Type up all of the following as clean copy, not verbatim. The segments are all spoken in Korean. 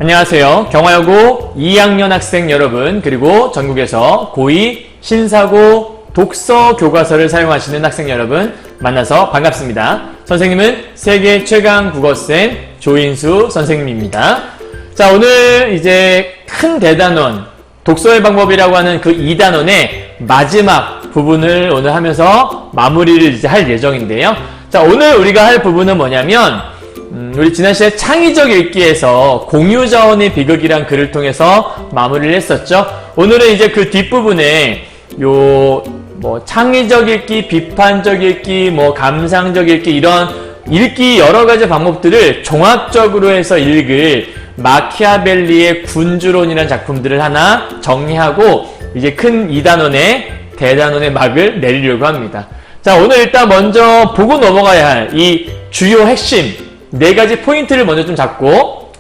안녕하세요. 경화여고 2학년 학생 여러분, 그리고 전국에서 고2 신사고 독서 교과서를 사용하시는 학생 여러분 만나서 반갑습니다. 선생님은 세계 최강 국어쌤 조인수 선생님입니다. 자, 오늘 이제 큰 대단원, 독서의 방법이라고 하는 그 2단원의 마지막 부분을 오늘 하면서 마무리를 이제 할 예정인데요. 자, 오늘 우리가 할 부분은 뭐냐면 우리 지난 시간에 창의적 읽기에서 공유자원의 비극이란 글을 통해서 마무리를 했었죠. 오늘은 이제 그 뒷부분에 창의적 읽기, 비판적 읽기, 감상적 읽기, 이런 읽기 여러 가지 방법들을 종합적으로 해서 읽을 마키아벨리의 군주론이라는 작품들을 하나 정리하고 이제 큰 2단원의 대단원의 막을 내리려고 합니다. 자, 오늘 일단 먼저 보고 넘어가야 할 이 주요 핵심 4가지 포인트를 먼저 좀 잡고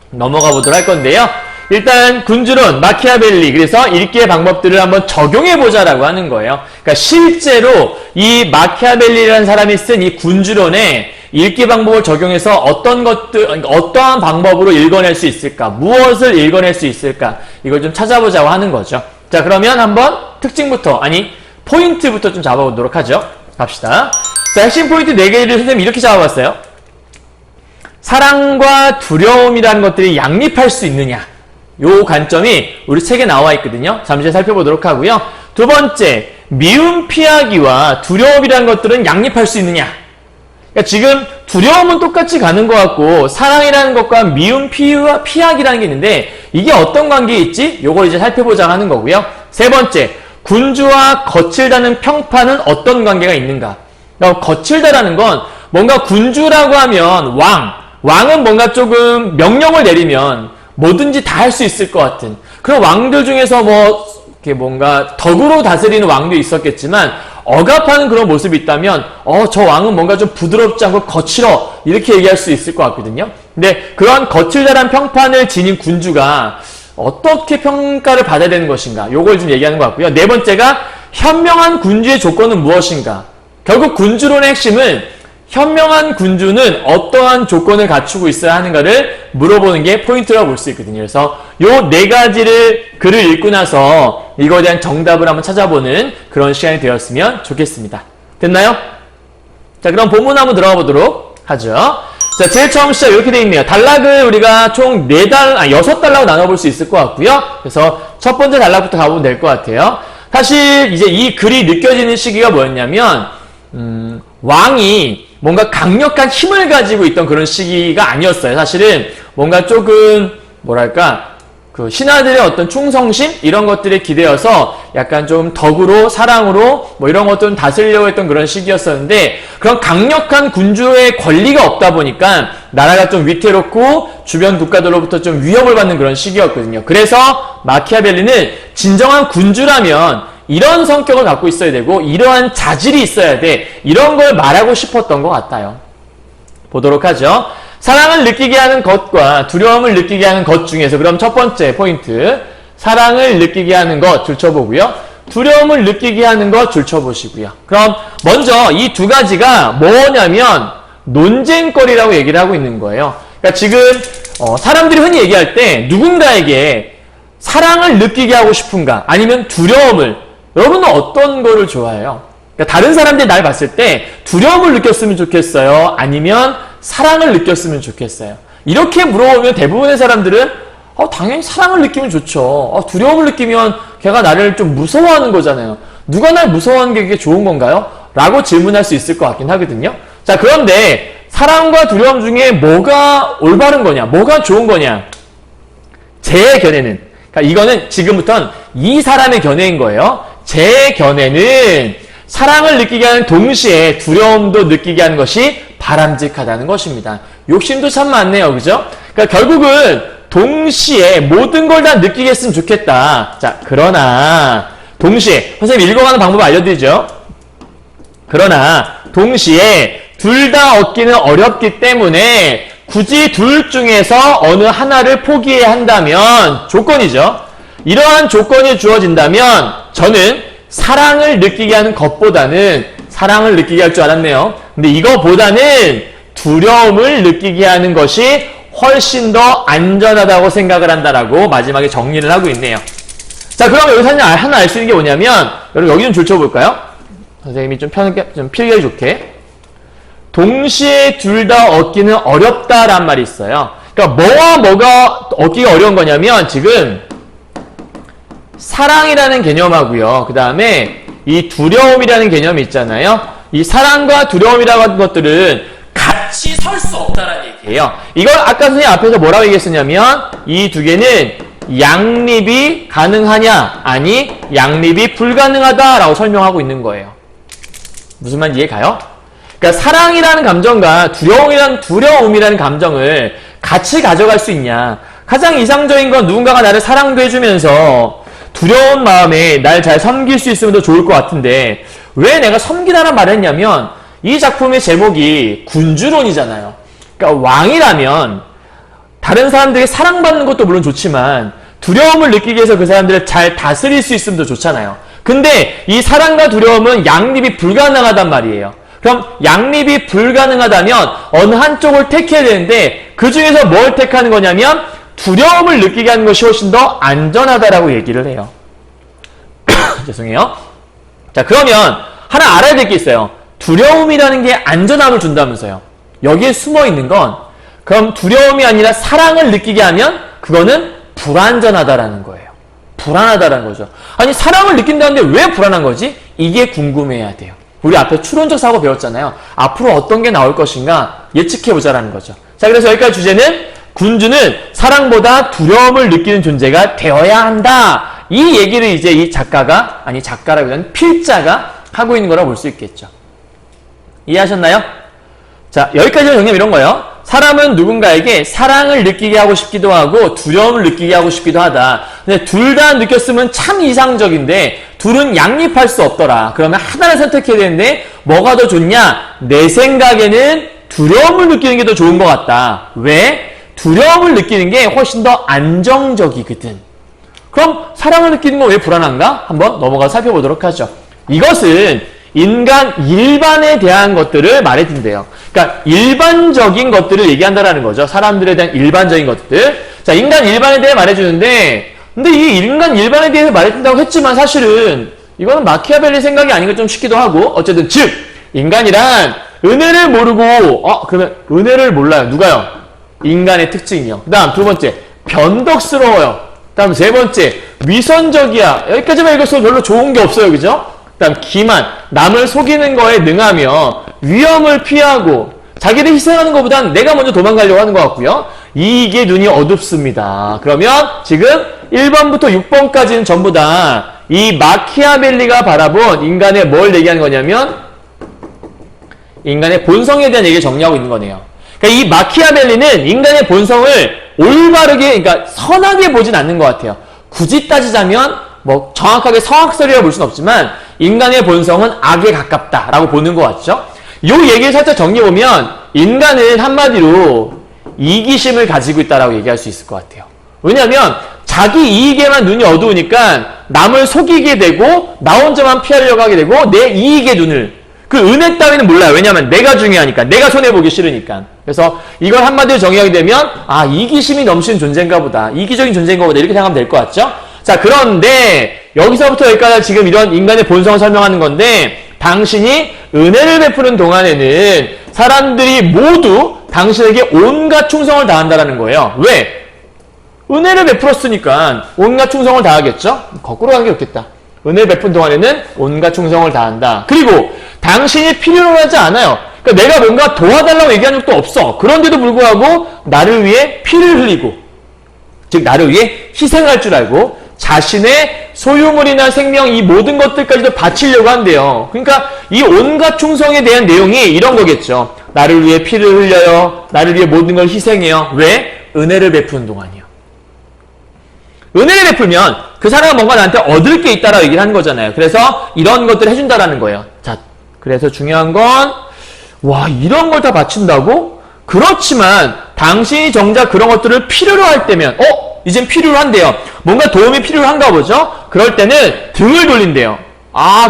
넘어가 보도록 할 건데요. 일단 군주론, 마키아벨리, 그래서 읽기의 방법들을 한번 적용해보자라고 하는 거예요. 그러니까 실제로 이 마키아벨리라는 사람이 쓴 이 군주론에 읽기 방법을 적용해서 어떠한 방법으로 읽어낼 수 있을까? 무엇을 읽어낼 수 있을까? 이걸 좀 찾아보자고 하는 거죠. 자, 그러면 한번 포인트부터 좀 잡아보도록 하죠. 갑시다. 자, 핵심 포인트 4개를 선생님이 이렇게 잡아봤어요. 사랑과 두려움이라는 것들이 양립할 수 있느냐? 요 관점이 우리 책에 나와 있거든요. 잠시 살펴보도록 하고요. 두 번째, 미움 피하기와 두려움이라는 것들은 양립할 수 있느냐? 그러니까 지금 두려움은 똑같이 가는 것 같고 사랑이라는 것과 미움 피하기라는 게 있는데 이게 어떤 관계에 있지? 요걸 이제 살펴보자 하는 거고요. 세 번째, 군주와 거칠다는 평판은 어떤 관계가 있는가? 그러니까 거칠다라는 건 뭔가 군주라고 하면 왕은 뭔가 조금 명령을 내리면 뭐든지 다 할 수 있을 것 같은 그런 왕들 중에서 이렇게 뭔가 덕으로 다스리는 왕도 있었겠지만 억압하는 그런 모습이 있다면 저 왕은 뭔가 좀 부드럽지 않고 거칠어 이렇게 얘기할 수 있을 것 같거든요. 근데 그런 거칠다란 평판을 지닌 군주가 어떻게 평가를 받아야 되는 것인가, 요걸 좀 얘기하는 것 같고요. 네 번째가 현명한 군주의 조건은 무엇인가. 결국 군주론의 핵심은 현명한 군주는 어떠한 조건을 갖추고 있어야 하는가를 물어보는 게 포인트라고 볼 수 있거든요. 그래서 요 4가지를 글을 읽고 나서 이거에 대한 정답을 한번 찾아보는 그런 시간이 되었으면 좋겠습니다. 됐나요? 자, 그럼 본문 한번 들어가 보도록 하죠. 자, 제일 처음 시작 이렇게 되어 있네요. 단락을 우리가 총 6단락으로 나눠볼 수 있을 것 같고요. 그래서 첫 번째 단락부터 가보면 될 것 같아요. 사실 이제 이 글이 느껴지는 시기가 뭐였냐면 왕이 뭔가 강력한 힘을 가지고 있던 그런 시기가 아니었어요. 사실은 뭔가 조금 그 신하들의 어떤 충성심 이런 것들에 기대어서 약간 좀 덕으로 사랑으로 이런 것들은 다스리려고 했던 그런 시기였었는데 그런 강력한 군주의 권리가 없다 보니까 나라가 좀 위태롭고 주변 국가들로부터 좀 위협을 받는 그런 시기였거든요. 그래서 마키아벨리는 진정한 군주라면 이런 성격을 갖고 있어야 되고 이러한 자질이 있어야 돼, 이런 걸 말하고 싶었던 것 같아요. 보도록 하죠. 사랑을 느끼게 하는 것과 두려움을 느끼게 하는 것 중에서 그럼 첫 번째 포인트, 사랑을 느끼게 하는 것 줄쳐보고요. 두려움을 느끼게 하는 것 줄쳐보시고요. 그럼 먼저 이 2가지가 뭐냐면 논쟁거리라고 얘기를 하고 있는 거예요. 그러니까 지금 사람들이 흔히 얘기할 때 누군가에게 사랑을 느끼게 하고 싶은가 아니면 두려움을, 여러분은 어떤 거를 좋아해요? 그러니까 다른 사람들이 날 봤을 때 두려움을 느꼈으면 좋겠어요? 아니면 사랑을 느꼈으면 좋겠어요? 이렇게 물어보면 대부분의 사람들은 당연히 사랑을 느끼면 좋죠. 두려움을 느끼면 걔가 나를 좀 무서워하는 거잖아요. 누가 날 무서워하는 게 그게 좋은 건가요? 라고 질문할 수 있을 것 같긴 하거든요. 자, 그런데 사랑과 두려움 중에 뭐가 올바른 거냐? 뭐가 좋은 거냐? 제 견해는, 그러니까 이거는 지금부터는 이 사람의 견해인 거예요. 제 견해는 사랑을 느끼게 하는 동시에 두려움도 느끼게 하는 것이 바람직하다는 것입니다. 욕심도 참 많네요. 그죠? 그러니까 결국은 동시에 모든 걸 다 느끼게 했으면 좋겠다. 자, 그러나 동시에 선생님 읽어가는 방법을 알려드리죠. 그러나 동시에 둘 다 얻기는 어렵기 때문에 굳이 둘 중에서 어느 하나를 포기해야 한다면 조건이죠. 이러한 조건이 주어진다면 저는 사랑을 느끼게 하는 것보다는, 사랑을 느끼게 할 줄 알았네요. 근데 이거보다는 두려움을 느끼게 하는 것이 훨씬 더 안전하다고 생각을 한다라고 마지막에 정리를 하고 있네요. 자, 그럼 여기서 하나 알 수 있는 게 뭐냐면, 여러분 여기 좀 줄쳐볼까요? 선생님이 좀 편하게, 좀 필기 좋게. 동시에 둘 다 얻기는 어렵다란 말이 있어요. 그러니까 뭐와 뭐가 얻기가 어려운 거냐면, 지금 사랑이라는 개념하고요. 그 다음에 이 두려움이라는 개념이 있잖아요. 이 사랑과 두려움이라는 하는 것들은 같이 설 수 없다라는 얘기예요. 이걸 아까 선생님 앞에서 뭐라고 얘기했었냐면, 이 두 개는 양립이 가능하냐, 아니 양립이 불가능하다라고 설명하고 있는 거예요. 무슨 말인지 이해 가요? 그러니까 사랑이라는 감정과 두려움이라는 감정을 같이 가져갈 수 있냐. 가장 이상적인 건 누군가가 나를 사랑도 해주면서 두려운 마음에 날 잘 섬길 수 있으면 더 좋을 것 같은데, 왜 내가 섬기다란 말을 했냐면, 이 작품의 제목이 군주론이잖아요. 그러니까 왕이라면 다른 사람들에게 사랑받는 것도 물론 좋지만 두려움을 느끼기 위해서 그 사람들을 잘 다스릴 수 있으면 더 좋잖아요. 근데 이 사랑과 두려움은 양립이 불가능하단 말이에요. 그럼 양립이 불가능하다면 어느 한쪽을 택해야 되는데, 그 중에서 뭘 택하는 거냐면 두려움을 느끼게 하는 것이 훨씬 더 안전하다라고 얘기를 해요. 죄송해요. 자, 그러면 하나 알아야 될 게 있어요. 두려움이라는 게 안전함을 준다면서요. 여기에 숨어 있는 건, 그럼 두려움이 아니라 사랑을 느끼게 하면 그거는 불안전하다라는 거예요. 불안하다라는 거죠. 아니, 사랑을 느낀다는데 왜 불안한 거지? 이게 궁금해야 돼요. 우리 앞에 추론적 사고 배웠잖아요. 앞으로 어떤 게 나올 것인가 예측해보자라는 거죠. 자, 그래서 여기까지 주제는 군주는 사랑보다 두려움을 느끼는 존재가 되어야 한다. 이 얘기를 이제 이 작가라기보다는 필자가 하고 있는 거라고 볼 수 있겠죠. 이해하셨나요? 자, 여기까지는 정리하면 이런 거예요. 사람은 누군가에게 사랑을 느끼게 하고 싶기도 하고 두려움을 느끼게 하고 싶기도 하다. 근데 둘 다 느꼈으면 참 이상적인데 둘은 양립할 수 없더라. 그러면 하나를 선택해야 되는데 뭐가 더 좋냐? 내 생각에는 두려움을 느끼는 게 더 좋은 것 같다. 왜? 두려움을 느끼는 게 훨씬 더 안정적이거든. 그럼 사랑을 느끼는 건 왜 불안한가? 한번 넘어가서 살펴보도록 하죠. 이것은 인간 일반에 대한 것들을 말해준대요. 그러니까 일반적인 것들을 얘기한다라는 거죠. 사람들에 대한 일반적인 것들. 자, 인간 일반에 대해 말해주는데, 근데 이 인간 일반에 대해서 말해준다고 했지만 사실은 이거는 마키아벨리 생각이 아닌 것 좀 싶기도 하고, 어쨌든 즉 인간이란 은혜를 모르고, 그러면 은혜를 몰라요. 누가요? 인간의 특징이요. 그 다음 두 번째, 변덕스러워요. 그 다음 세 번째, 위선적이야. 여기까지만 읽었어도 별로 좋은 게 없어요. 그죠? 그 다음 기만, 남을 속이는 거에 능하며 위험을 피하고 자기를 희생하는 것보단 내가 먼저 도망가려고 하는 것 같고요. 이익에 눈이 어둡습니다. 그러면 지금 1번부터 6번까지는 전부 다 이 마키아벨리가 바라본 인간의 뭘 얘기하는 거냐면 인간의 본성에 대한 얘기를 정리하고 있는 거네요. 그러니까 이 마키아벨리는 인간의 본성을 올바르게, 그러니까 선하게 보진 않는 것 같아요. 굳이 따지자면 뭐 정확하게 성악설이라고 볼 수는 없지만 인간의 본성은 악에 가깝다라고 보는 것 같죠? 이 얘기를 살짝 정리해보면 인간은 한마디로 이기심을 가지고 있다라고 얘기할 수 있을 것 같아요. 왜냐하면 자기 이익에만 눈이 어두우니까 남을 속이게 되고 나 혼자만 피하려고 하게 되고 내 이익의 눈을, 그 은혜 따위는 몰라요. 왜냐하면 내가 중요하니까, 내가 손해보기 싫으니까. 그래서 이걸 한마디로 정의하게 되면 이기심이 넘치는 존재인가 보다, 이기적인 존재인가 보다, 이렇게 생각하면 될 것 같죠? 자, 그런데 여기서부터 여기까지 지금 이런 인간의 본성을 설명하는 건데, 당신이 은혜를 베푸는 동안에는 사람들이 모두 당신에게 온갖 충성을 다한다는 거예요. 왜? 은혜를 베풀었으니까 온갖 충성을 다하겠죠? 거꾸로 가는 게 좋겠다. 은혜를 베푼 동안에는 온갖 충성을 다한다. 그리고 당신이 필요로 하지 않아요. 그러니까 내가 뭔가 도와달라고 얘기한 적도 없어. 그런데도 불구하고 나를 위해 피를 흘리고, 즉 나를 위해 희생할 줄 알고 자신의 소유물이나 생명, 이 모든 것들까지도 바치려고 한대요. 그러니까 이 온갖 충성에 대한 내용이 이런 거겠죠. 나를 위해 피를 흘려요. 나를 위해 모든 걸 희생해요. 왜? 은혜를 베푸는 동안이요. 은혜를 베풀면 그 사람은 뭔가 나한테 얻을 게 있다라고 얘기를 하는 거잖아요. 그래서 이런 것들을 해준다라는 거예요. 자, 그래서 중요한 건, 와, 이런 걸 다 바친다고? 그렇지만 당신이 정작 그런 것들을 필요로 할 때면, 이젠 필요로 한대요. 뭔가 도움이 필요한가 보죠? 그럴 때는 등을 돌린대요.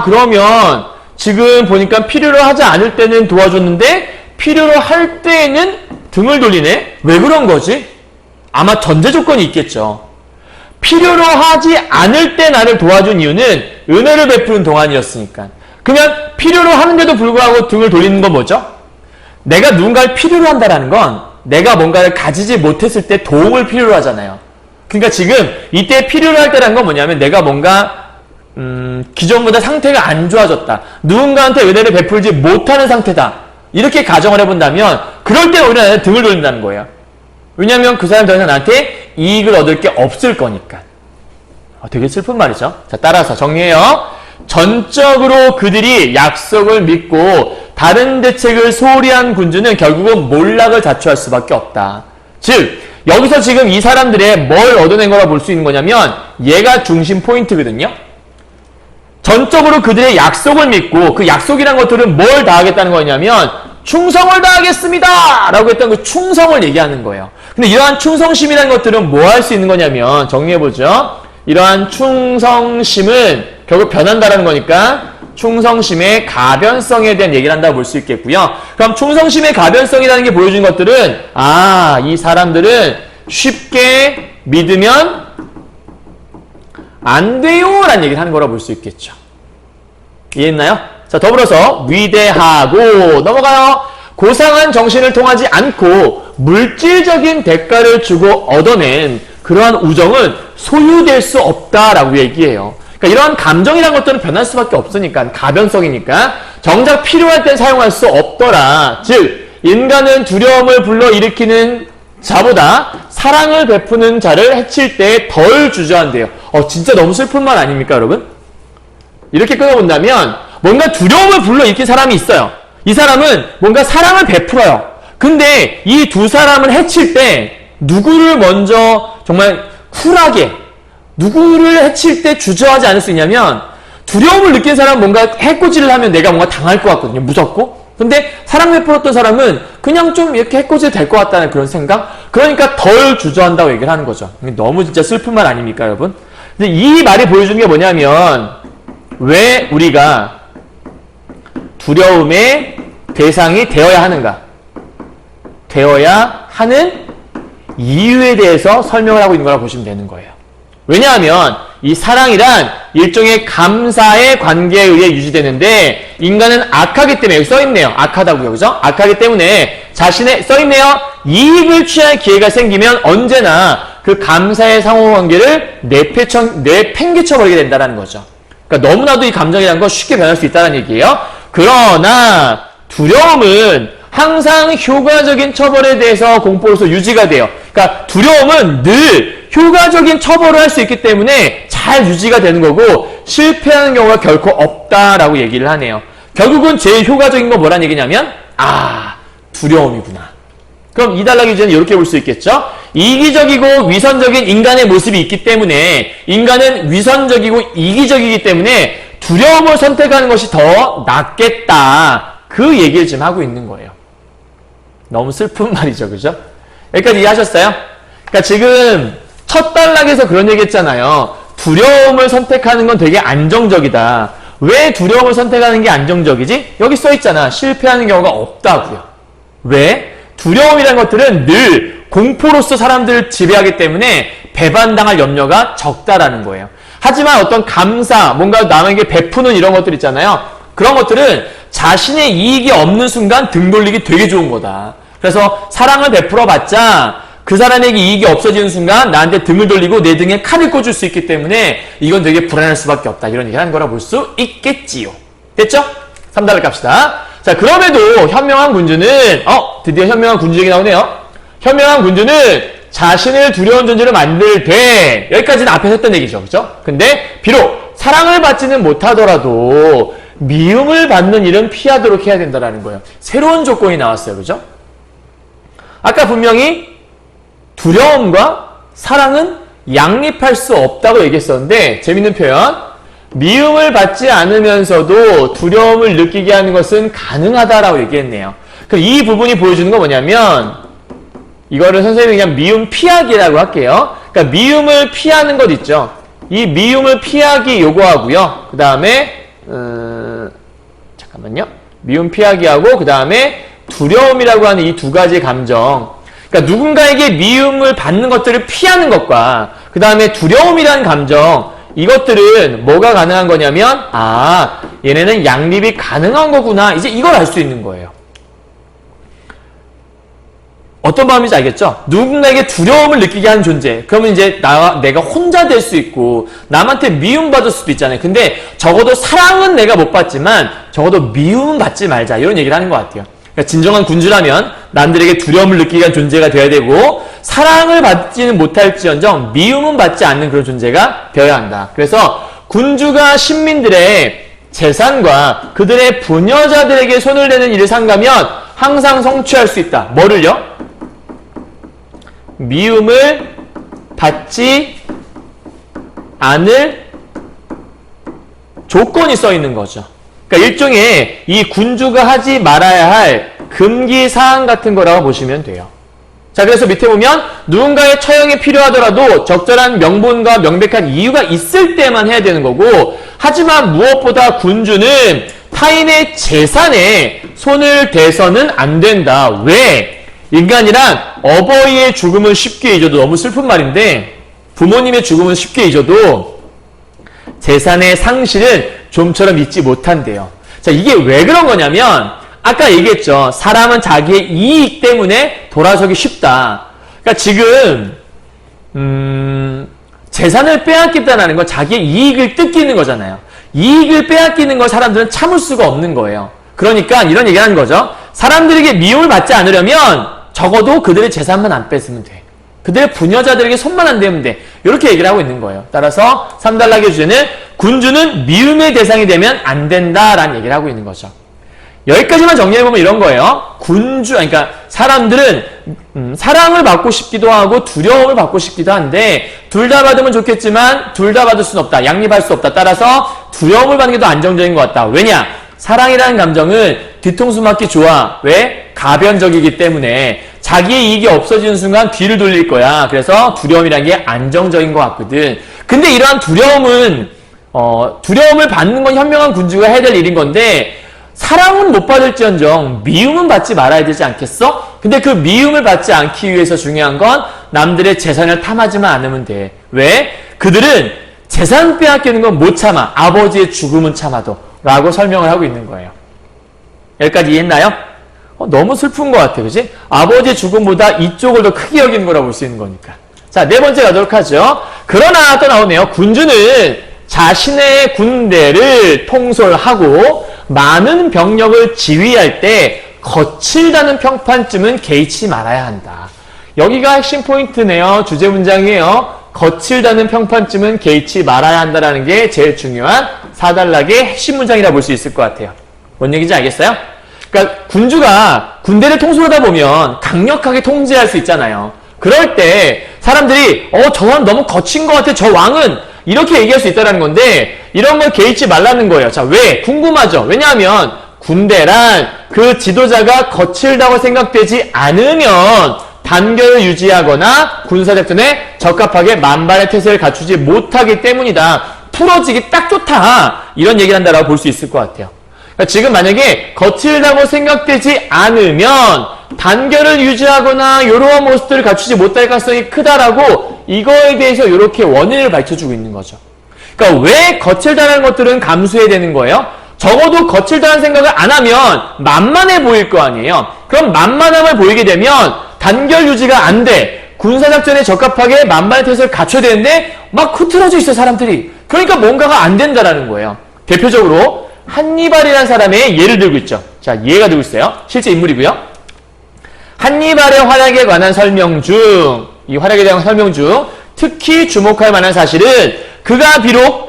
그러면 지금 보니까 필요로 하지 않을 때는 도와줬는데 필요로 할 때는 등을 돌리네? 왜 그런 거지? 아마 전제 조건이 있겠죠. 필요로 하지 않을 때 나를 도와준 이유는 은혜를 베푸는 동안이었으니까. 그러면 필요로 하는데도 불구하고 등을 돌리는 건 뭐죠? 내가 누군가를 필요로 한다는 건 내가 뭔가를 가지지 못했을 때 도움을 필요로 하잖아요. 그러니까 지금 이때 필요로 할 때라는 건 뭐냐면 내가 뭔가 기존보다 상태가 안 좋아졌다. 누군가한테 은혜를 베풀지 못하는 상태다. 이렇게 가정을 해본다면 그럴 때 오히려 나는 등을 돌린다는 거예요. 왜냐하면 그 사람 더 이상 나한테 이익을 얻을 게 없을 거니까. 되게 슬픈 말이죠. 자, 따라서 정리해요. 전적으로 그들이 약속을 믿고 다른 대책을 소홀히 한 군주는 결국은 몰락을 자초할 수밖에 없다. 즉 여기서 지금 이 사람들의 뭘 얻어낸 거라 볼 수 있는 거냐면 얘가 중심 포인트거든요. 전적으로 그들의 약속을 믿고 그 약속이란 것들은 뭘 다하겠다는 거냐면 충성을 다하겠습니다! 라고 했던 그 충성을 얘기하는 거예요. 근데 이러한 충성심이라는 것들은 뭐 할 수 있는 거냐면 정리해보죠. 이러한 충성심은 결국 변한다는 거니까 충성심의 가변성에 대한 얘기를 한다고 볼 수 있겠고요. 그럼 충성심의 가변성이라는 게 보여준 것들은 이 사람들은 쉽게 믿으면 안 돼요 라는 얘기를 하는 거라 볼 수 있겠죠. 이해했나요? 자, 더불어서 위대하고 넘어가요. 고상한 정신을 통하지 않고 물질적인 대가를 주고 얻어낸 그러한 우정은 소유될 수 없다라고 얘기해요. 그러니까 이러한 감정이라는 것들은 변할 수밖에 없으니까 가변성이니까 정작 필요할 땐 사용할 수 없더라. 즉 인간은 두려움을 불러일으키는 자보다 사랑을 베푸는 자를 해칠 때 덜 주저한대요. 진짜 너무 슬픈 말 아닙니까 여러분? 이렇게 끊어본다면 뭔가 두려움을 불러일으킨 사람이 있어요. 이 사람은 뭔가 사랑을 베풀어요. 근데 이 두 사람을 해칠 때 누구를 먼저 정말 쿨하게 누구를 해칠 때 주저하지 않을 수 있냐면 두려움을 느낀 사람은 뭔가 해코지를 하면 내가 뭔가 당할 것 같거든요. 무섭고. 근데 사랑 베풀었던 사람은 그냥 좀 이렇게 해코지 될 것 같다는 그런 생각? 그러니까 덜 주저한다고 얘기를 하는 거죠. 너무 진짜 슬픈 말 아닙니까 여러분? 근데 이 말이 보여주는 게 뭐냐면 왜 우리가 두려움의 대상이 되어야 하는가? 되어야 하는 이유에 대해서 설명을 하고 있는 거라고 보시면 되는 거예요. 왜냐하면 이 사랑이란 일종의 감사의 관계에 의해 유지되는데 인간은 악하기 때문에 여기 써있네요. 악하다고요. 그죠? 악하기 때문에 자신의 써있네요. 이익을 취할 기회가 생기면 언제나 그 감사의 상호관계를 내팽개쳐버리게 된다는 거죠. 그러니까 너무나도 이 감정이라는 건 쉽게 변할 수 있다는 얘기예요. 그러나 두려움은 항상 효과적인 처벌에 대해서 공포로서 유지가 돼요. 그러니까 두려움은 늘 효과적인 처벌을 할 수 있기 때문에 잘 유지가 되는 거고 실패하는 경우가 결코 없다라고 얘기를 하네요. 결국은 제일 효과적인 건 뭐란 얘기냐면 두려움이구나. 그럼 이단락 유제는 이렇게 볼 수 있겠죠. 이기적이고 위선적인 인간의 모습이 있기 때문에 인간은 위선적이고 이기적이기 때문에 두려움을 선택하는 것이 더 낫겠다. 그 얘기를 지금 하고 있는 거예요. 너무 슬픈 말이죠. 그죠? 여기까지 이해하셨어요? 그러니까 지금 첫 단락에서 그런 얘기 했잖아요. 두려움을 선택하는 건 되게 안정적이다. 왜 두려움을 선택하는 게 안정적이지? 여기 써있잖아. 실패하는 경우가 없다고요. 왜? 두려움이라는 것들은 늘 공포로서 사람들을 지배하기 때문에 배반당할 염려가 적다라는 거예요. 하지만 어떤 감사, 뭔가 남에게 베푸는 이런 것들 있잖아요. 그런 것들은 자신의 이익이 없는 순간 등 돌리기 되게 좋은 거다. 그래서 사랑을 베풀어 봤자 그 사람에게 이익이 없어지는 순간 나한테 등을 돌리고 내 등에 칼을 꽂을 수 있기 때문에 이건 되게 불안할 수밖에 없다. 이런 얘기를 하는 거라 볼 수 있겠지요. 됐죠? 3단을 갑시다. 자, 그럼에도 현명한 군주는 드디어 현명한 군주 얘기 나오네요. 현명한 군주는 자신을 두려운 존재로 만들 때 여기까지는 앞에서 했던 얘기죠. 그죠? 근데 비록 사랑을 받지는 못하더라도 미움을 받는 일은 피하도록 해야 된다는 거예요. 새로운 조건이 나왔어요. 그죠? 아까 분명히 두려움과 사랑은 양립할 수 없다고 얘기했었는데 재밌는 표현. 미움을 받지 않으면서도 두려움을 느끼게 하는 것은 가능하다라고 얘기했네요. 그럼 이 부분이 보여주는 건 뭐냐면 이거를 선생님이 그냥 미움 피하기라고 할게요. 그러니까 미움을 피하는 것 있죠. 이 미움을 피하기 요거하고요. 그 다음에 잠깐만요. 미움 피하기하고 그 다음에 두려움이라고 하는 이 두 가지 감정, 그러니까 누군가에게 미움을 받는 것들을 피하는 것과 그 다음에 두려움이라는 감정, 이것들은 뭐가 가능한 거냐면 얘네는 양립이 가능한 거구나, 이제 이걸 알 수 있는 거예요. 어떤 마음인지 알겠죠? 누군가에게 두려움을 느끼게 하는 존재, 그러면 이제 내가 혼자 될 수 있고 남한테 미움받을 수도 있잖아요. 근데 적어도 사랑은 내가 못 받지만 적어도 미움은 받지 말자, 이런 얘기를 하는 것 같아요. 그러니까 진정한 군주라면 남들에게 두려움을 느끼게 한 존재가 되어야 되고, 사랑을 받지는 못할지언정 미움은 받지 않는 그런 존재가 되어야 한다. 그래서 군주가 신민들의 재산과 그들의 부녀자들에게 손을 대는 일을 삼가면 항상 성취할 수 있다. 뭐를요? 미움을 받지 않을 조건이 써 있는 거죠. 그러니까 일종의 이 군주가 하지 말아야 할 금기사항 같은 거라고 보시면 돼요. 자, 그래서 밑에 보면 누군가의 처형이 필요하더라도 적절한 명분과 명백한 이유가 있을 때만 해야 되는 거고, 하지만 무엇보다 군주는 타인의 재산에 손을 대서는 안 된다. 왜? 인간이란 어버이의 죽음은 쉽게 잊어도, 너무 슬픈 말인데 부모님의 죽음은 쉽게 잊어도 재산의 상실은 좀처럼 잊지 못한대요. 자, 이게 왜 그런 거냐면 아까 얘기했죠. 사람은 자기의 이익 때문에 돌아서기 쉽다. 그러니까 지금 재산을 빼앗겠다는 건 자기의 이익을 뜯기는 거잖아요. 이익을 빼앗기는 걸 사람들은 참을 수가 없는 거예요. 그러니까 이런 얘기를 하는 거죠. 사람들에게 미움을 받지 않으려면 적어도 그들의 재산만 안 뺏으면 돼. 그들의 부녀자들에게 손만 안 대면 돼. 이렇게 얘기를 하고 있는 거예요. 따라서 3단락의 주제는 군주는 미움의 대상이 되면 안 된다라는 얘기를 하고 있는 거죠. 여기까지만 정리해보면 이런 거예요. 그러니까 사람들은 사랑을 받고 싶기도 하고 두려움을 받고 싶기도 한데 둘 다 받으면 좋겠지만 둘 다 받을 수는 없다. 양립할 수 없다. 따라서 두려움을 받는 게 더 안정적인 것 같다. 왜냐? 사랑이라는 감정은 뒤통수 맞기 좋아. 왜? 가변적이기 때문에 자기의 이익이 없어지는 순간 뒤를 돌릴 거야. 그래서 두려움이라는 게 안정적인 것 같거든. 근데 이러한 두려움을 받는 건 현명한 군주가 해야 될 일인 건데, 사랑은 못 받을지언정 미움은 받지 말아야 되지 않겠어? 근데 그 미움을 받지 않기 위해서 중요한 건 남들의 재산을 탐하지만 않으면 돼. 왜? 그들은 재산 빼앗기는 건 못 참아. 아버지의 죽음은 참아도. 라고 설명을 하고 있는 거예요. 여기까지 이해했나요? 너무 슬픈 것 같아, 그치? 아버지의 죽음보다 이쪽을 더 크게 여기는 거라고 볼 수 있는 거니까. 자, 네 번째 가도록 하죠. 그러나 또 나오네요. 군주는 자신의 군대를 통솔하고 많은 병력을 지휘할 때 거칠다는 평판쯤은 개의치 말아야 한다. 여기가 핵심 포인트네요. 주제 문장이에요. 거칠다는 평판쯤은 개의치 말아야 한다라는 게 제일 중요한 4단락의 핵심 문장이라 볼 수 있을 것 같아요. 뭔 얘기인지 알겠어요? 그러니까 군주가 군대를 통솔하다 보면 강력하게 통제할 수 있잖아요. 그럴 때 사람들이 저 사람 너무 거친 것 같아. 저 왕은 이렇게 얘기할 수 있다는 건데 이런 걸 개의치 말라는 거예요. 자, 왜? 궁금하죠? 왜냐하면 군대란 그 지도자가 거칠다고 생각되지 않으면 단결을 유지하거나 군사작전에 적합하게 만반의 태세를 갖추지 못하기 때문이다. 풀어지기 딱 좋다. 이런 얘기를 한다라고 볼 수 있을 것 같아요. 그러니까 지금 만약에 거칠다고 생각되지 않으면 단결을 유지하거나 이러한 모습들을 갖추지 못할 가능성이 크다라고 이거에 대해서 이렇게 원인을 밝혀주고 있는 거죠. 그러니까 왜 거칠다는 것들은 감수해야 되는 거예요? 적어도 거칠다는 생각을 안 하면 만만해 보일 거 아니에요. 그럼 만만함을 보이게 되면 단결 유지가 안 돼. 군사작전에 적합하게 만반의 태세를 갖춰야 되는데 막 흐트러져 있어, 사람들이. 그러니까 뭔가가 안 된다라는 거예요. 대표적으로 한니발이라는 사람의 예를 들고 있죠. 자, 얘가 들고 있어요. 실제 인물이고요. 한니발의 활약에 관한 설명 중, 이 활약에 대한 설명 중 특히 주목할 만한 사실은 그가 비록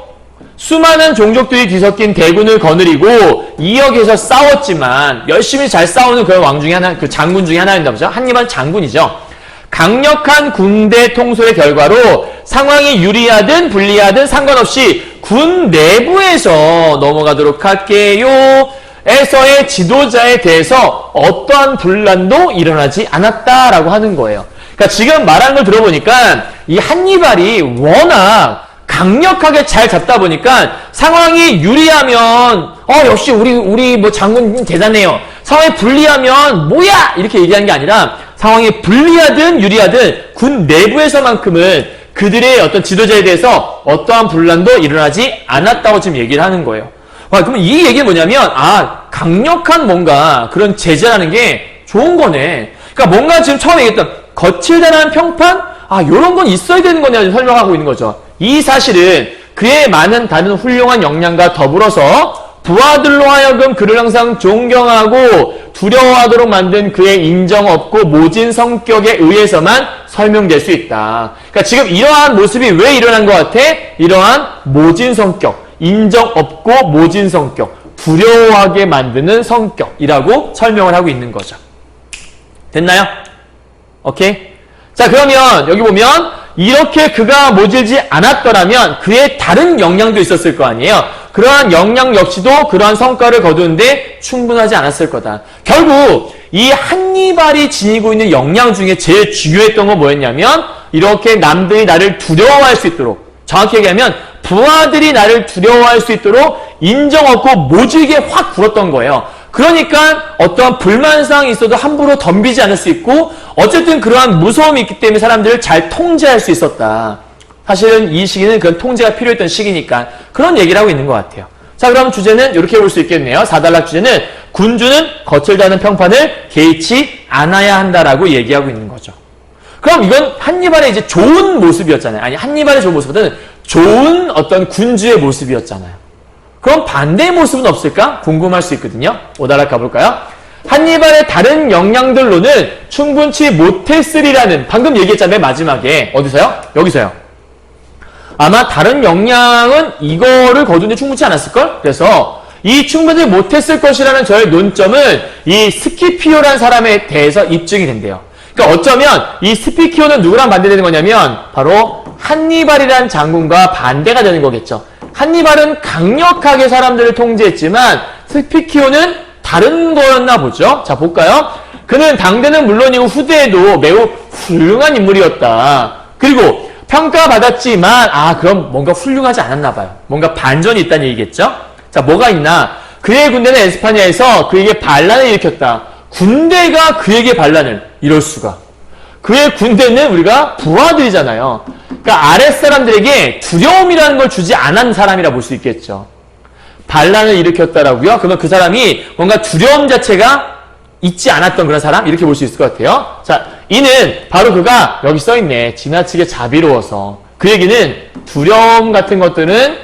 수많은 종족들이 뒤섞인 대군을 거느리고 2역에서 싸웠지만 열심히 잘 싸우는 그런 왕 중에 하나, 그 장군 중에 하나입니다. 그죠? 한니발은 장군이죠. 강력한 군대 통솔의 결과로 상황이 유리하든 불리하든 상관없이 군 내부에서 넘어가도록 할게요. 에서의 지도자에 대해서 어떠한 분란도 일어나지 않았다라고 하는 거예요. 그러니까 지금 말하는 걸 들어보니까 이 한니발이 워낙 강력하게 잘 잡다 보니까 상황이 유리하면 역시 우리 뭐 장군 대단해요. 상황이 불리하면 뭐야 이렇게 얘기하는 게 아니라 상황이 불리하든 유리하든 군 내부에서만큼은 그들의 어떤 지도자에 대해서 어떠한 분란도 일어나지 않았다고 지금 얘기를 하는 거예요. 그러면 이 얘기는 뭐냐면 강력한 뭔가 그런 제재라는 게 좋은 거네. 그러니까 뭔가 지금 처음에 얘기했던 거칠다라는 평판? 요런 건 있어야 되는 거냐 설명하고 있는 거죠. 이 사실은 그의 많은 다른 훌륭한 역량과 더불어서 부하들로 하여금 그를 항상 존경하고 두려워하도록 만든 그의 인정 없고 모진 성격에 의해서만 설명될 수 있다. 그러니까 지금 이러한 모습이 왜 일어난 것 같아? 이러한 모진 성격, 인정 없고 모진 성격, 두려워하게 만드는 성격이라고 설명을 하고 있는 거죠. 됐나요? 오케이? 자, 그러면 여기 보면 이렇게 그가 모질지 않았더라면 그의 다른 역량도 있었을 거 아니에요. 그러한 역량 역시도 그러한 성과를 거두는데 충분하지 않았을 거다. 결국 이 한니발이 지니고 있는 역량 중에 제일 중요했던 건 뭐였냐면 이렇게 남들이 나를 두려워할 수 있도록, 정확히 얘기하면 부하들이 나를 두려워할 수 있도록 인정 없고 모질게 확 굴었던 거예요. 그러니까 어떠한 불만사항이 있어도 함부로 덤비지 않을 수 있고 어쨌든 그러한 무서움이 있기 때문에 사람들을 잘 통제할 수 있었다. 사실은 이 시기는 그런 통제가 필요했던 시기니까 그런 얘기를 하고 있는 것 같아요. 자, 그럼 주제는 이렇게 볼 수 있겠네요. 4단락 주제는 군주는 거칠다는 평판을 개의치 않아야 한다라고 얘기하고 있는 거죠. 그럼 이건 한니발의 이제 좋은 모습이었잖아요. 아니, 한니발의 좋은 모습은 좋은 어떤 군주의 모습이었잖아요. 그럼 반대의 모습은 없을까? 궁금할 수 있거든요. 5단락 가볼까요? 한니발의 다른 역량들로는 충분치 못했으리라는, 방금 얘기했잖아요. 마지막에. 어디서요? 여기서요. 아마 다른 역량은 이거를 거두는데 충분치 않았을걸? 그래서 이 충분히 못했을 것이라는 저의 논점은 이 스키피오라는 사람에 대해서 입증이 된대요. 그러니까 어쩌면 이 스키피오는 누구랑 반대되는 거냐면 바로 한니발이라는 장군과 반대가 되는 거겠죠. 한니발은 강력하게 사람들을 통제했지만 스피키오는 다른 거였나 보죠. 자, 볼까요? 그는 당대는 물론이고 후대에도 매우 훌륭한 인물이었다. 그리고 평가받았지만 그럼 뭔가 훌륭하지 않았나 봐요. 뭔가 반전이 있다는 얘기겠죠? 자, 뭐가 있나? 그의 군대는 에스파냐에서 그에게 반란을 일으켰다. 군대가 그에게 반란을, 이럴 수가. 그의 군대는 우리가 부하들이잖아요. 그러니까 아랫사람들에게 두려움이라는 걸 주지 않은 사람이라 볼 수 있겠죠. 반란을 일으켰다라고요? 그러면 그 사람이 뭔가 두려움 자체가 있지 않았던 그런 사람? 이렇게 볼 수 있을 것 같아요. 자, 이는 바로 그가 여기 써있네. 지나치게 자비로워서. 그 얘기는 두려움 같은 것들은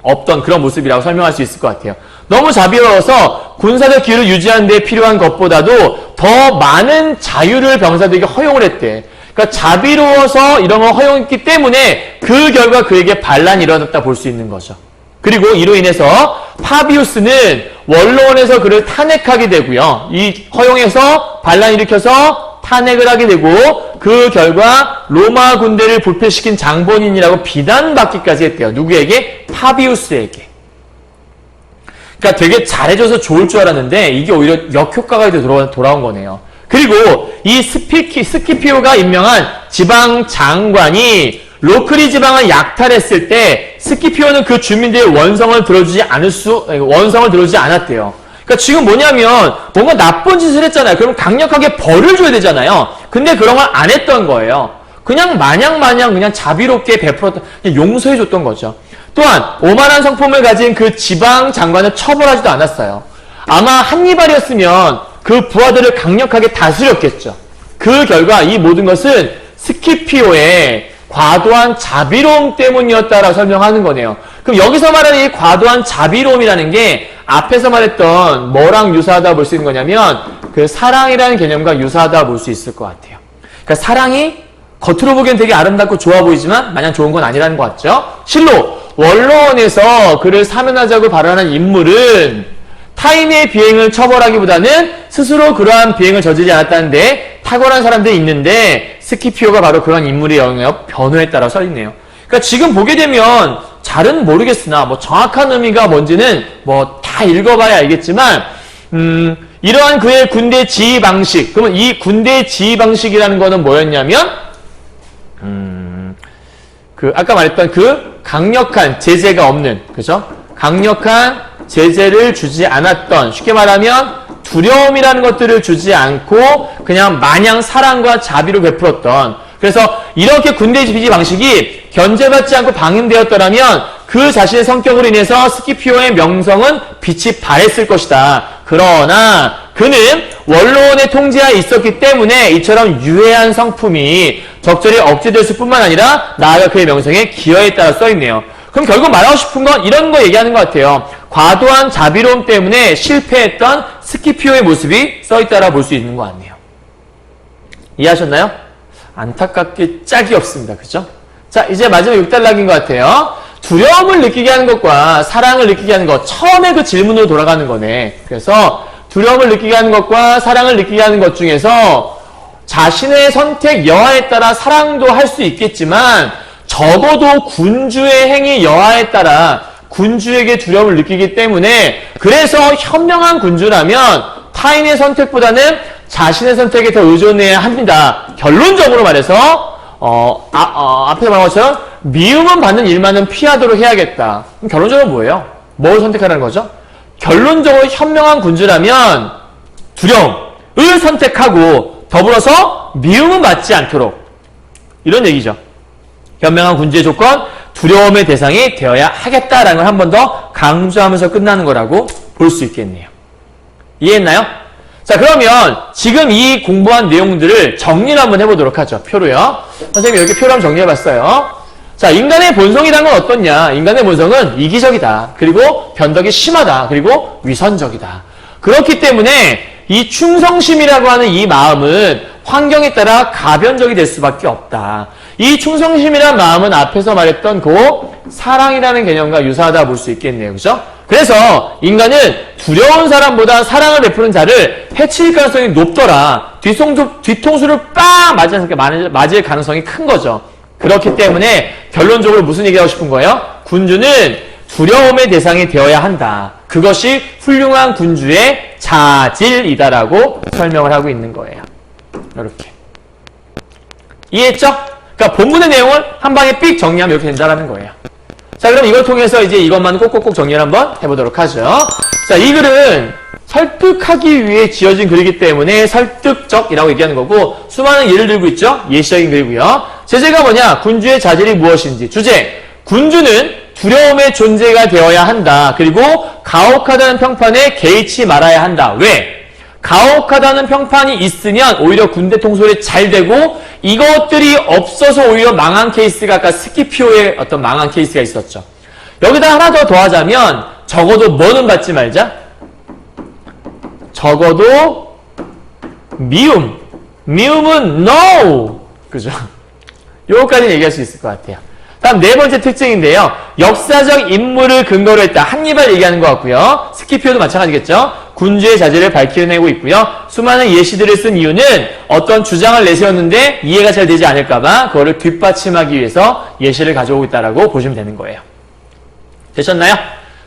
없던 그런 모습이라고 설명할 수 있을 것 같아요. 너무 자비로워서 군사적 기율을 유지하는 데 필요한 것보다도 더 많은 자유를 병사들에게 허용을 했대. 그러니까 자비로워서 이런 걸 허용했기 때문에 그 결과 그에게 반란이 일어났다 볼 수 있는 거죠. 그리고 이로 인해서 파비우스는 원로원에서 그를 탄핵하게 되고요. 이 허용해서 반란 일으켜서 탄핵을 하게 되고 그 결과 로마 군대를 불패시킨 장본인이라고 비난받기까지 했대요. 누구에게? 파비우스에게. 그러니까 되게 잘해줘서 좋을 줄 알았는데 이게 오히려 역효과가 돌아온 거네요. 그리고 이 스키피오가 임명한 지방 장관이 로크리 지방을 약탈했을 때 스키피오는 그 주민들의 원성을 들어주지 않았대요. 그러니까 지금 뭐냐면 뭔가 나쁜 짓을 했잖아요. 그럼 강력하게 벌을 줘야 되잖아요. 근데 그런 걸 안 했던 거예요. 그냥 마냥 그냥 자비롭게 베풀었던, 용서해줬던 거죠. 또한 오만한 성품을 가진 그 지방 장관을 처벌하지도 않았어요. 아마 한니발이었으면 그 부하들을 강력하게 다스렸겠죠. 그 결과 이 모든 것은 스키피오의 과도한 자비로움 때문이었다라고 설명하는 거네요. 그럼 여기서 말하는 이 과도한 자비로움이라는 게 앞에서 말했던 뭐랑 유사하다 볼 수 있는 거냐면 그 사랑이라는 개념과 유사하다 볼 수 있을 것 같아요. 그러니까 사랑이 겉으로 보기엔 되게 아름답고 좋아 보이지만 마냥 좋은 건 아니라는 것 같죠? 실로 원로원에서 그를 사면하자고 발언한 인물은 타인의 비행을 처벌하기보다는 스스로 그러한 비행을 저지르지 않았다는데 탁월한 사람들이 있는데 스키피오가 바로 그런 인물의 영역 변호에 따라 써있네요. 그러니까 지금 보게 되면 잘은 모르겠으나 뭐 정확한 의미가 뭔지는 뭐 다 읽어봐야 알겠지만 이러한 그의 군대 지휘 방식, 그러면 이 군대 지휘 방식이라는 거는 뭐였냐면 아까 말했던 강력한 제재가 없는, 그죠? 강력한 제재를 주지 않았던, 쉽게 말하면 두려움이라는 것들을 주지 않고 그냥 마냥 사랑과 자비로 베풀었던, 그래서 이렇게 군대 지휘 방식이 견제받지 않고 방임되었더라면 그 자신의 성격으로 인해서 스키피오의 명성은 빛이 발했을 것이다. 그러나 그는 원로원의 통제하에 있었기 때문에 이처럼 유해한 성품이 적절히 억제됐을 뿐만 아니라 나아가 그의 명성에 기여했다라 써있네요. 그럼 결국 말하고 싶은 건 이런 거 얘기하는 것 같아요. 과도한 자비로움 때문에 실패했던 스키피오의 모습이 써있다라 볼 수 있는 것 같네요. 이해하셨나요? 안타깝게 짝이 없습니다. 그죠? 자, 이제 마지막 6단락인 것 같아요. 두려움을 느끼게 하는 것과 사랑을 느끼게 하는 것. 처음에 그 질문으로 돌아가는 거네. 그래서 두려움을 느끼게 하는 것과 사랑을 느끼게 하는 것 중에서 자신의 선택 여하에 따라 사랑도 할 수 있겠지만 적어도 군주의 행위 여하에 따라 군주에게 두려움을 느끼기 때문에 그래서 현명한 군주라면 타인의 선택보다는 자신의 선택에 더 의존해야 합니다. 결론적으로 말해서 앞에 말한 것처럼 미움은 받는 일만은 피하도록 해야겠다. 그럼 결론적으로 뭐예요? 뭘 선택하라는 거죠? 결론적으로 현명한 군주라면 두려움을 선택하고 더불어서 미움은 받지 않도록, 이런 얘기죠. 현명한 군주의 조건, 두려움의 대상이 되어야 하겠다라는 걸 한 번 더 강조하면서 끝나는 거라고 볼 수 있겠네요. 이해했나요? 자, 그러면 지금 이 공부한 내용들을 정리를 한번 해보도록 하죠. 표로요. 선생님이 이렇게 표로 한번 정리해봤어요. 자, 인간의 본성이라는 건 어떻냐? 인간의 본성은 이기적이다. 그리고 변덕이 심하다. 그리고 위선적이다. 그렇기 때문에 이 충성심이라고 하는 이 마음은 환경에 따라 가변적이 될 수밖에 없다. 이 충성심이라는 마음은 앞에서 말했던 사랑이라는 개념과 유사하다 볼 수 있겠네요. 그죠? 그래서 인간은 두려운 사람보다 사랑을 베푸는 자를 해칠 가능성이 높더라. 뒤통수를 빵 맞을 가능성이 큰 거죠. 그렇기 때문에 결론적으로 무슨 얘기하고 싶은 거예요? 군주는 두려움의 대상이 되어야 한다. 그것이 훌륭한 군주의 자질이다라고 설명을 하고 있는 거예요. 이렇게. 이해했죠? 그러니까 본문의 내용을 한 방에 삑 정리하면 이렇게 된다는 거예요. 자, 그럼 이걸 통해서 이제 이것만 꼭꼭꼭 정리를 한번 해보도록 하죠. 자, 이 글은 설득하기 위해 지어진 글이기 때문에 설득적이라고 얘기하는 거고, 수많은 예를 들고 있죠? 예시적인 글이고요. 제재가 뭐냐? 군주의 자질이 무엇인지. 주제, 군주는 두려움의 존재가 되어야 한다. 그리고 가혹하다는 평판에 개의치 말아야 한다. 왜? 가혹하다는 평판이 있으면 오히려 군대 통솔이 잘 되고, 이것들이 없어서 오히려 망한 케이스가 아까 스키피오의 어떤 망한 케이스가 있었죠. 여기다 하나 더 더하자면 적어도 뭐는 받지 말자? 적어도 미움은 no! 그죠? 요거까지 얘기할 수 있을 것 같아요. 다음 네 번째 특징인데요. 역사적 인물을 근거로 했다. 한니발 얘기하는 것 같고요. 스키피오도 마찬가지겠죠. 군주의 자질을 밝혀내고 있고요. 수많은 예시들을 쓴 이유는 어떤 주장을 내세웠는데 이해가 잘 되지 않을까봐 그거를 뒷받침하기 위해서 예시를 가져오고 있다라고 보시면 되는 거예요. 되셨나요?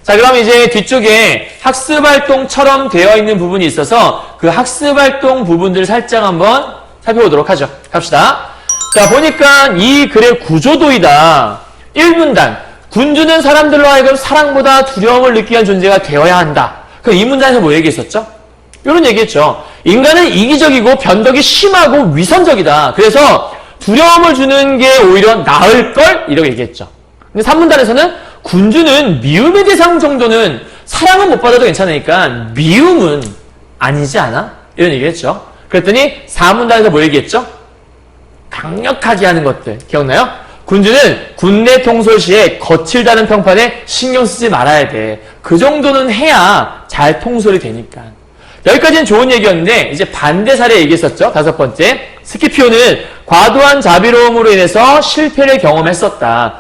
자, 그럼 이제 뒤쪽에 학습활동처럼 되어 있는 부분이 있어서 그 학습활동 부분들을 살짝 한번 살펴보도록 하죠. 갑시다. 자, 보니까 이 글의 구조도이다. 1문단. 군주는 사람들로 하여금 사랑보다 두려움을 느끼게 한 존재가 되어야 한다. 그럼 이 문단에서 뭐 얘기했었죠? 이런 얘기했죠. 인간은 이기적이고 변덕이 심하고 위선적이다. 그래서 두려움을 주는 게 오히려 나을걸? 이렇게 얘기했죠. 근데 3문단에서는 군주는 미움의 대상 정도는 사랑은 못 받아도 괜찮으니까 미움은 아니지 않아? 이런 얘기했죠. 그랬더니 4문단에서 뭐 얘기했죠? 강력하게 하는 것들. 기억나요? 군주는 군대 통솔 시에 거칠다는 평판에 신경 쓰지 말아야 돼. 그 정도는 해야 잘 통솔이 되니까. 여기까지는 좋은 얘기였는데 이제 반대 사례 얘기했었죠. 5번째. 스키피오는 과도한 자비로움으로 인해서 실패를 경험했었다.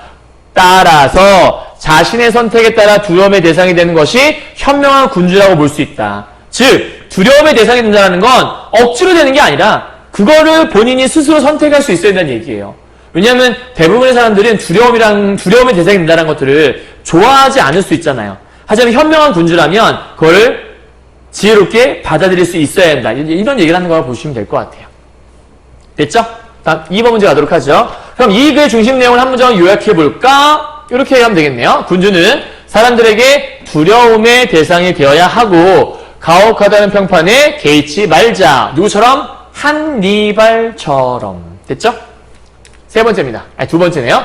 따라서 자신의 선택에 따라 두려움의 대상이 되는 것이 현명한 군주라고 볼 수 있다. 즉 두려움의 대상이 된다는 건 억지로 되는 게 아니라 그거를 본인이 스스로 선택할 수 있어야 된다는 얘기예요. 왜냐하면 대부분의 사람들은 두려움의 대상이 된다는 것들을 좋아하지 않을 수 있잖아요. 하지만 현명한 군주라면 그걸 지혜롭게 받아들일 수 있어야 한다. 이런 얘기를 하는 걸 보시면 될 것 같아요. 됐죠? 다음 2번 문제 가도록 하죠. 그럼 이 글의 중심 내용을 한 문장 요약해볼까? 이렇게 하면 되겠네요. 군주는 사람들에게 두려움의 대상이 되어야 하고 가혹하다는 평판에 개의치 말자. 누구처럼? 한니발처럼. 됐죠? 세 번째입니다. 아니, 두 번째네요.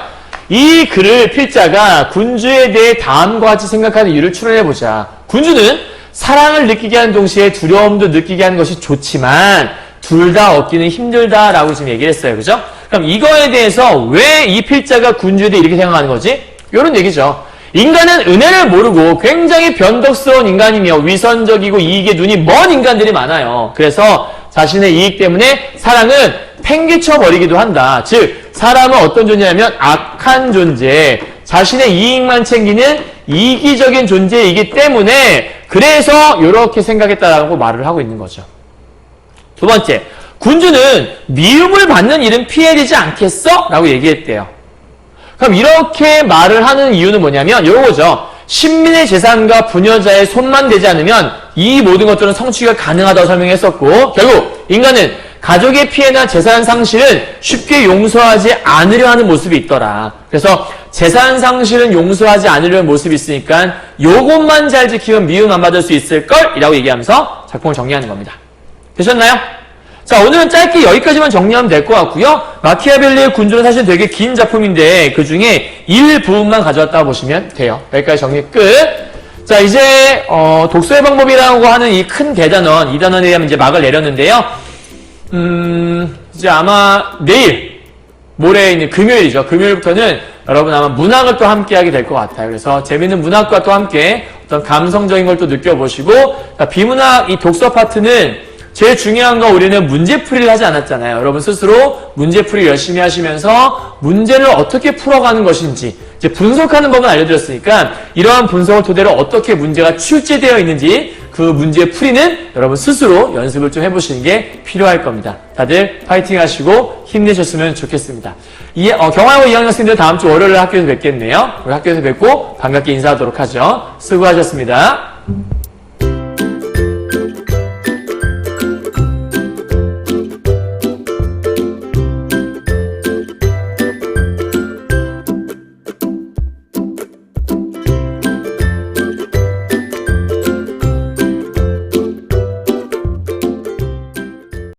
이 글을 필자가 군주에 대해 다음과 같이 생각하는 이유를 추론해보자. 군주는 사랑을 느끼게 하는 동시에 두려움도 느끼게 하는 것이 좋지만 둘 다 얻기는 힘들다라고 지금 얘기를 했어요. 그죠? 그럼 이거에 대해서 왜 이 필자가 군주에 대해 이렇게 생각하는 거지? 이런 얘기죠. 인간은 은혜를 모르고 굉장히 변덕스러운 인간이며 위선적이고 이익에 눈이 먼 인간들이 많아요. 그래서 자신의 이익 때문에 사랑은 팽개쳐버리기도 한다. 즉 사람은 어떤 존재냐면 악한 존재, 자신의 이익만 챙기는 이기적인 존재이기 때문에 그래서 이렇게 생각했다라고 말을 하고 있는 거죠. 두 번째, 군주는 미움을 받는 일은 피해되지 않겠어? 라고 얘기했대요. 그럼 이렇게 말을 하는 이유는 뭐냐면 이거죠. 신민의 재산과 부녀자의 손만 대지 않으면 이 모든 것들은 성취가 가능하다고 설명했었고 결국 인간은 가족의 피해나 재산 상실은 쉽게 용서하지 않으려 하는 모습이 있더라. 그래서 재산 상실은 용서하지 않으려는 모습이 있으니까 요것만 잘 지키면 미움 안 받을 수 있을걸? 이라고 얘기하면서 작품을 정리하는 겁니다. 되셨나요? 자, 오늘은 짧게 여기까지만 정리하면 될 것 같고요. 마키아벨리의 군주는 사실 되게 긴 작품인데 그 중에 일부분만 가져왔다고 보시면 돼요. 여기까지 정리 끝. 자, 이제 독서의 방법이라고 하는 이 큰 대단원, 이 단원에 대한 이제 막을 내렸는데요. 이제 아마 내일, 모레 이제 금요일이죠. 금요일부터는 여러분 아마 문학을 또 함께 하게 될 것 같아요. 그래서 재밌는 문학과 또 함께 어떤 감성적인 걸 또 느껴보시고, 비문학 이 독서 파트는 제일 중요한 건 우리는 문제풀이를 하지 않았잖아요. 여러분 스스로 문제풀이 열심히 하시면서 문제를 어떻게 풀어가는 것인지 이제 분석하는 법은 알려드렸으니까 이러한 분석을 토대로 어떻게 문제가 출제되어 있는지 그 문제 풀이는 여러분 스스로 연습을 좀 해보시는 게 필요할 겁니다. 다들 파이팅 하시고 힘내셨으면 좋겠습니다. 경화여고 2학년 학생들 다음 주 월요일에 학교에서 뵙겠네요. 우리 학교에서 뵙고 반갑게 인사하도록 하죠. 수고하셨습니다.